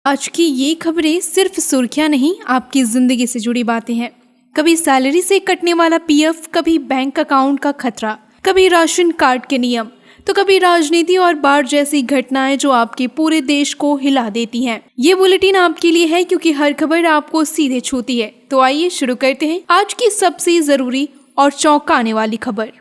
आज की ये खबरें सिर्फ सुर्खियां नहीं, आपकी जिंदगी से जुड़ी बातें हैं। कभी सैलरी से कटने वाला पीएफ, कभी बैंक अकाउंट का खतरा, कभी राशन कार्ड के नियम, तो कभी राजनीति और बाढ़ जैसी घटनाएं जो आपके पूरे देश को हिला देती हैं। ये बुलेटिन आपके लिए है क्योंकि हर खबर आपको सीधे छूती है। तो आइए शुरू करते हैं आज की सबसे जरूरी और चौंकाने वाली खबर।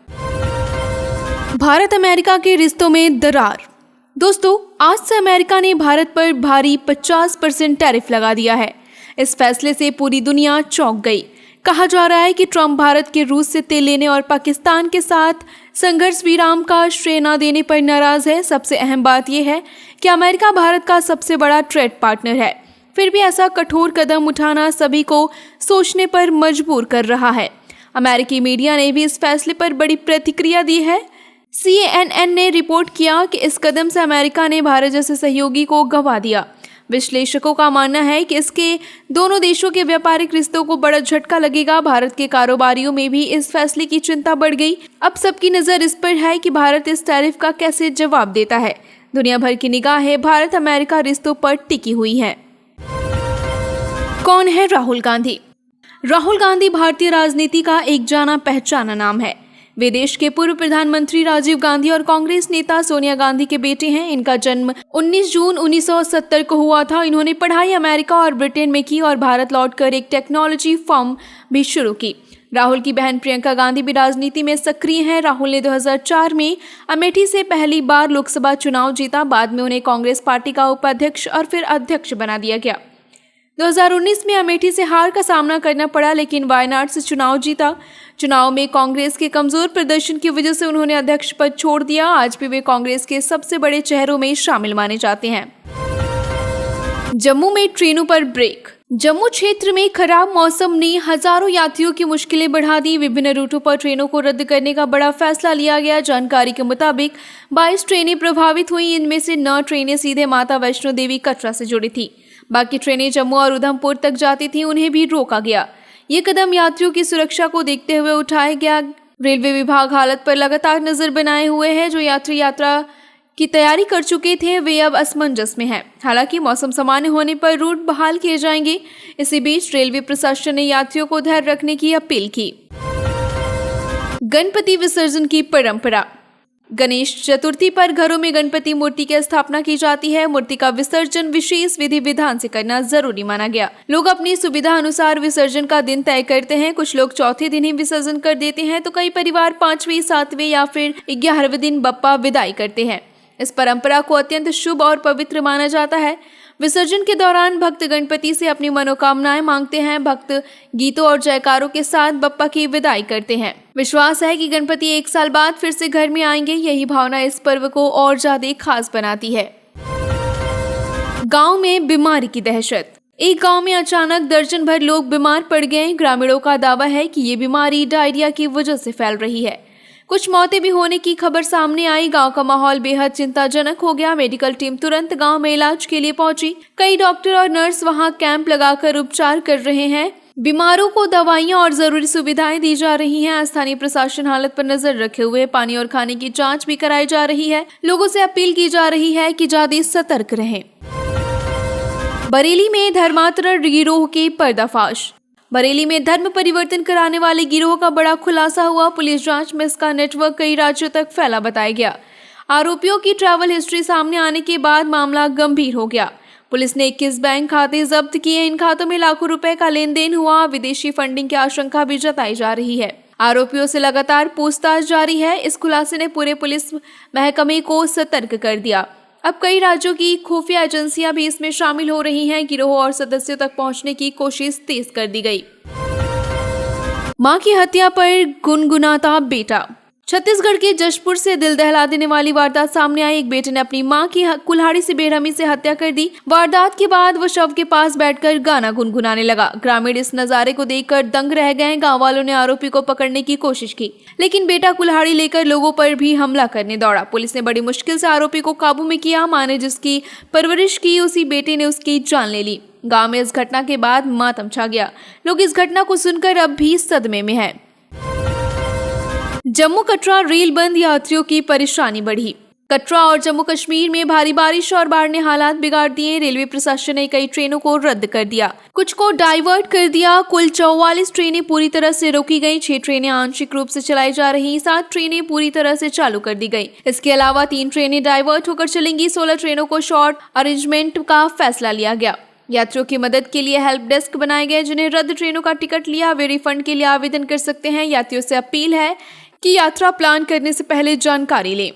भारत अमेरिका के रिश्तों में दरार। दोस्तों, आज से अमेरिका ने भारत पर भारी 50% टैरिफ लगा दिया है। इस फैसले से पूरी दुनिया चौंक गई। कहा जा रहा है कि ट्रंप भारत के रूस से तेल लेने और पाकिस्तान के साथ संघर्ष विराम का श्रेय न देने पर नाराज है। सबसे अहम बात यह है कि अमेरिका भारत का सबसे बड़ा ट्रेड पार्टनर है, फिर भी ऐसा कठोर कदम उठाना सभी को सोचने पर मजबूर कर रहा है। अमेरिकी मीडिया ने भी इस फैसले पर बड़ी प्रतिक्रिया दी है। CNN ने रिपोर्ट किया कि इस कदम से अमेरिका ने भारत जैसे सहयोगी को गंवा दिया। विश्लेषकों का मानना है कि इसके दोनों देशों के व्यापारिक रिश्तों को बड़ा झटका लगेगा। भारत के कारोबारियों में भी इस फैसले की चिंता बढ़ गई। अब सबकी नजर इस पर है कि भारत इस टैरिफ का कैसे जवाब देता है। दुनिया भर की निगाहें भारत अमेरिका रिश्तों पर टिकी हुई हैं। कौन है राहुल गांधी? राहुल गांधी भारतीय राजनीति का एक जाना पहचाना नाम है। वे देश के पूर्व प्रधानमंत्री राजीव गांधी और कांग्रेस नेता सोनिया गांधी के बेटे हैं। इनका जन्म 19 जून 1970 को हुआ था। इन्होंने पढ़ाई अमेरिका और ब्रिटेन में की और भारत लौटकर एक टेक्नोलॉजी फर्म भी शुरू की। राहुल की बहन प्रियंका गांधी भी राजनीति में सक्रिय हैं। राहुल ने 2004 में अमेठी से पहली बार लोकसभा चुनाव जीता। बाद में उन्हें कांग्रेस पार्टी का उपाध्यक्ष और फिर अध्यक्ष बना दिया गया। 2019 में अमेठी से हार का सामना करना पड़ा, लेकिन वायनाड से चुनाव जीता। चुनाव में कांग्रेस के कमजोर प्रदर्शन की वजह से उन्होंने अध्यक्ष पद छोड़ दिया। आज भी वे कांग्रेस के सबसे बड़े चेहरों में शामिल माने जाते हैं। जम्मू में ट्रेनों पर ब्रेक। जम्मू क्षेत्र में खराब मौसम ने हजारों यात्रियों की मुश्किलें बढ़ा दी। विभिन्न रूटों पर ट्रेनों को रद्द करने का बड़ा फैसला लिया गया। जानकारी के मुताबिक 22 ट्रेनें प्रभावित हुई। इनमें से 9 ट्रेनें सीधे माता वैष्णो देवी कटरा से जुड़ी थी। बाकी ट्रेनें जम्मू और उधमपुर तक जाती थी, उन्हें भी रोका गया। ये कदम यात्रियों की सुरक्षा को देखते हुए उठाया गया। रेलवे विभाग हालत पर लगातार नजर बनाए हुए है। जो यात्री यात्रा की तैयारी कर चुके थे वे अब असमंजस में हैं। हालांकि मौसम सामान्य होने पर रूट बहाल किए जाएंगे। इसी बीच रेलवे प्रशासन ने यात्रियों को धैर्य रखने की अपील की। गणपति विसर्जन की परंपरा। गणेश चतुर्थी पर घरों में गणपति मूर्ति की स्थापना की जाती है। मूर्ति का विसर्जन विशेष विधि विधान से करना जरूरी माना गया। लोग अपनी सुविधा अनुसार विसर्जन का दिन तय करते हैं। कुछ लोग चौथे दिन ही विसर्जन कर देते हैं, तो कई परिवार 5वें, 7वें या फिर 11वें दिन बप्पा विदाई करते हैं। इस परंपरा को अत्यंत शुभ और पवित्र माना जाता है। विसर्जन के दौरान भक्त गणपति से अपनी मनोकामनाएं मांगते हैं। भक्त गीतों और जयकारों के साथ बप्पा की विदाई करते हैं। विश्वास है कि गणपति 1 साल बाद फिर से घर में आएंगे। यही भावना इस पर्व को और ज्यादा खास बनाती है। गांव में बीमारी की दहशत। एक गांव में अचानक दर्जन भर लोग बीमार पड़ गए। ग्रामीणों का दावा है कि ये बीमारी डायरिया की वजह से फैल रही है। कुछ मौतें भी होने की खबर सामने आई। गांव का माहौल बेहद चिंताजनक हो गया। मेडिकल टीम तुरंत गांव में इलाज के लिए पहुंची। कई डॉक्टर और नर्स वहां कैंप लगाकर उपचार कर रहे हैं। बीमारों को दवाइयां और जरूरी सुविधाएं दी जा रही हैं। स्थानीय प्रशासन हालत पर नजर रखे हुए पानी और खाने की जांच भी कराई जा रही है। लोगों से अपील की जा रही है कि ज्यादा सतर्क रहें। बरेली में धर्मांतरण गिरोह के पर्दाफाश। बरेली में धर्म परिवर्तन कराने वाले गिरोह का बड़ा खुलासा हुआ। पुलिस जांच में इसका नेटवर्क कई राज्यों तक फैला बताया गया। आरोपियों की ट्रैवल हिस्ट्री सामने आने के बाद मामला गंभीर हो गया। पुलिस ने 21 बैंक खाते जब्त किए। इन खातों में लाखों रुपए का लेन देन हुआ। विदेशी फंडिंग की आशंका भी जताई जा रही है। आरोपियों से लगातार पूछताछ जारी है। इस खुलासे ने पूरे पुलिस महकमे को सतर्क कर दिया। अब कई राज्यों की खुफिया एजेंसियां भी इसमें शामिल हो रही हैं। गिरोह और सदस्यों तक पहुंचने की कोशिश तेज कर दी गई। मां की हत्या पर गुनगुनाता बेटा। छत्तीसगढ़ के जशपुर से दिल दहला देने वाली वारदात सामने आई। एक बेटे ने अपनी मां की कुल्हाड़ी से बेरहमी से हत्या कर दी। वारदात के बाद वो शव के पास बैठकर गाना गुनगुनाने लगा। ग्रामीण इस नजारे को देखकर दंग रह गए। गांव वालों ने आरोपी को पकड़ने की कोशिश की, लेकिन बेटा कुल्हाड़ी लेकर लोगों पर भी हमला करने दौड़ा। पुलिस ने बड़ी मुश्किल से आरोपी को काबू में किया। मां ने जिसकी परवरिश की, उसी बेटे ने उसकी जान ले ली। गांव में इस घटना के बाद मातम छा गया। लोग इस घटना को सुनकर अब भी सदमे में हैं। जम्मू कटरा रेल बंद, यात्रियों की परेशानी बढ़ी। कटरा और जम्मू कश्मीर में भारी बारिश और बाढ़ ने हालात बिगाड़ दिए। रेलवे प्रशासन ने कई ट्रेनों को रद्द कर दिया, कुछ को डाइवर्ट कर दिया। कुल 44 ट्रेनें पूरी तरह से रोकी गई, 6 ट्रेनें आंशिक रूप से चलाई जा रही, 7 ट्रेनें पूरी तरह से चालू कर दी गई। इसके अलावा 3 ट्रेनें डाइवर्ट होकर चलेंगी। 16 ट्रेनों को शॉर्ट अरेंजमेंट का फैसला लिया गया। यात्रियों की मदद के लिए हेल्प डेस्क बनाए गए। जिन्हें रद्द ट्रेनों का टिकट लिया वे रिफंड के लिए आवेदन कर सकते हैं। यात्रियों से अपील है कि यात्रा प्लान करने से पहले जानकारी लें।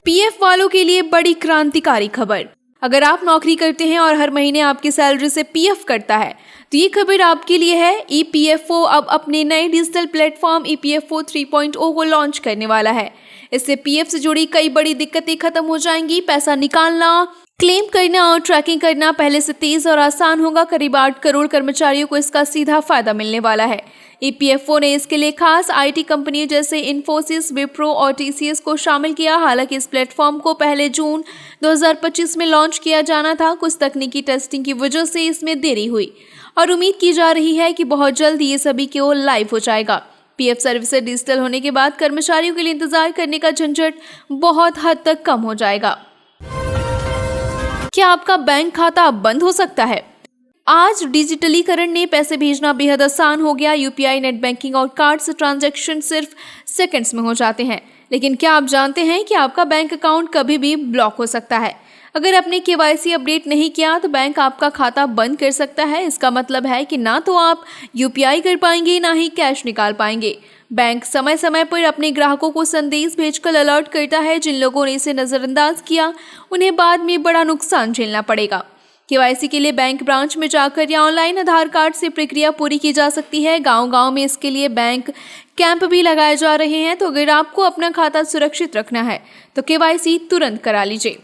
पीएफ वालों के लिए बड़ी क्रांतिकारी खबर। अगर आप नौकरी करते हैं और हर महीने आपकी सैलरी से पीएफ कटता है तो ये खबर आपके लिए है। ईपीएफओ अब अपने नए डिजिटल प्लेटफॉर्म ईपीएफओ 3.0 को लॉन्च करने वाला है। इससे पीएफ से जुड़ी कई बड़ी दिक्कतें खत्म हो जाएंगी। पैसा निकालना, क्लेम करना और ट्रैकिंग करना पहले से तेज और आसान होगा। करीब 8 करोड़ कर्मचारियों को इसका सीधा फायदा मिलने वाला है। ईपीएफओ ने इसके लिए खास आईटी कंपनियों जैसे इन्फोसिस, विप्रो और टीसीएस को शामिल किया। हालांकि इस प्लेटफॉर्म को पहले जून 2025 में लॉन्च किया जाना था। कुछ तकनीकी टेस्टिंग की वजह से इसमें देरी हुई और उम्मीद की जा रही है कि बहुत जल्द ये सभी के ओर लाइव हो जाएगा। पीएफ सर्विस डिजिटल होने के बाद कर्मचारियों के लिए इंतजार करने का झंझट बहुत हद तक कम हो जाएगा। क्या आपका बैंक खाता अब बंद हो सकता है? आज डिजिटलीकरण ने पैसे भेजना बेहद आसान हो गया। यूपीआई, नेट बैंकिंग और कार्ड से ट्रांजैक्शन सिर्फ सेकंड्स में हो जाते हैं। लेकिन क्या आप जानते हैं कि आपका बैंक अकाउंट कभी भी ब्लॉक हो सकता है? अगर आपने केवाईसी अपडेट नहीं किया तो बैंक आपका खाता बंद कर सकता है। इसका मतलब है कि ना तो आप यूपीआई कर पाएंगे, ना ही कैश निकाल पाएंगे। बैंक समय समय पर अपने ग्राहकों को संदेश भेजकर अलर्ट करता है। जिन लोगों ने इसे नजरअंदाज किया उन्हें बाद में बड़ा नुकसान झेलना पड़ेगा। केवाईसी के लिए बैंक ब्रांच में जाकर या ऑनलाइन आधार कार्ड से प्रक्रिया पूरी की जा सकती है। गांव-गांव में इसके लिए बैंक कैंप भी लगाए जा रहे हैं। तो अगर आपको अपना खाता सुरक्षित रखना है तो केवाईसी तुरंत करा लीजिए।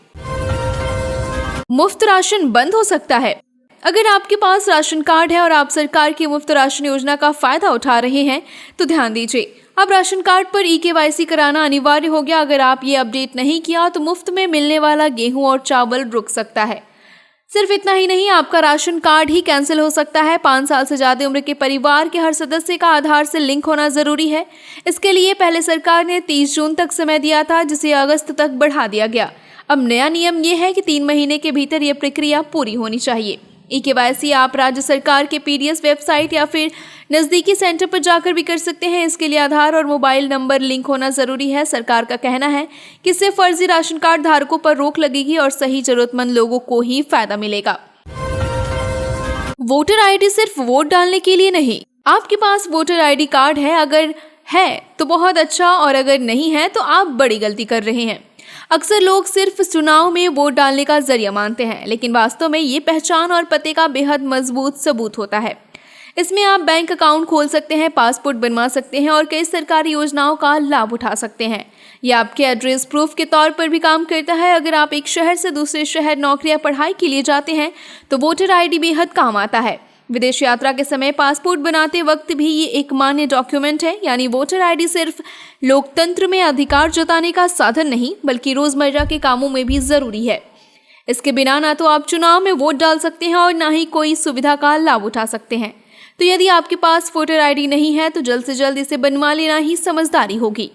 मुफ्त राशन बंद हो सकता है। अगर आपके पास राशन कार्ड है और आप सरकार की मुफ्त राशन योजना का फायदा उठा रहे हैं तो ध्यान दीजिए, अब राशन कार्ड पर ई-केवाईसी कराना अनिवार्य हो गया। अगर आप ये अपडेट नहीं किया तो मुफ्त में मिलने वाला गेहूं और चावल रुक सकता है। सिर्फ इतना ही नहीं, आपका राशन कार्ड ही कैंसिल हो सकता है। 5 साल से ज्यादा उम्र के परिवार के हर सदस्य का आधार से लिंक होना जरूरी है। इसके लिए पहले सरकार ने 30 जून तक समय दिया था, जिसे अगस्त तक बढ़ा दिया गया। अब नया नियम यह है कि 3 महीने के भीतर यह प्रक्रिया पूरी होनी चाहिए। ई-केवाईसी आप राज्य सरकार के पीडीएस वेबसाइट या फिर नजदीकी सेंटर पर जाकर भी कर सकते हैं। इसके लिए आधार और मोबाइल नंबर लिंक होना जरूरी है। सरकार का कहना है कि इससे फर्जी राशन कार्ड धारकों पर रोक लगेगी और सही जरूरतमंद लोगों को ही फायदा मिलेगा। वोटर आईडी सिर्फ वोट डालने के लिए नहीं। आपके पास वोटर आईडी कार्ड है, अगर है तो बहुत अच्छा, और अगर नहीं है तो आप बड़ी गलती कर रहे हैं। अक्सर लोग सिर्फ चुनाव में वोट डालने का जरिया मानते हैं, लेकिन वास्तव में ये पहचान और पते का बेहद मजबूत सबूत होता है। इसमें आप बैंक अकाउंट खोल सकते हैं, पासपोर्ट बनवा सकते हैं और कई सरकारी योजनाओं का लाभ उठा सकते हैं। यह आपके एड्रेस प्रूफ के तौर पर भी काम करता है। अगर आप एक शहर से दूसरे शहर नौकरी या पढ़ाई के लिए जाते हैं तो वोटर आईडी बेहद काम आता है। विदेश यात्रा के समय पासपोर्ट बनाते वक्त भी ये एक मान्य डॉक्यूमेंट है। यानी वोटर आईडी सिर्फ लोकतंत्र में अधिकार जताने का साधन नहीं, बल्कि रोजमर्रा के कामों में भी जरूरी है। इसके बिना ना तो आप चुनाव में वोट डाल सकते हैं और ना ही कोई सुविधा का लाभ उठा सकते हैं। तो यदि आपके पास वोटर आईडी नहीं है तो जल्द से जल्द इसे बनवा लेना ही समझदारी होगी।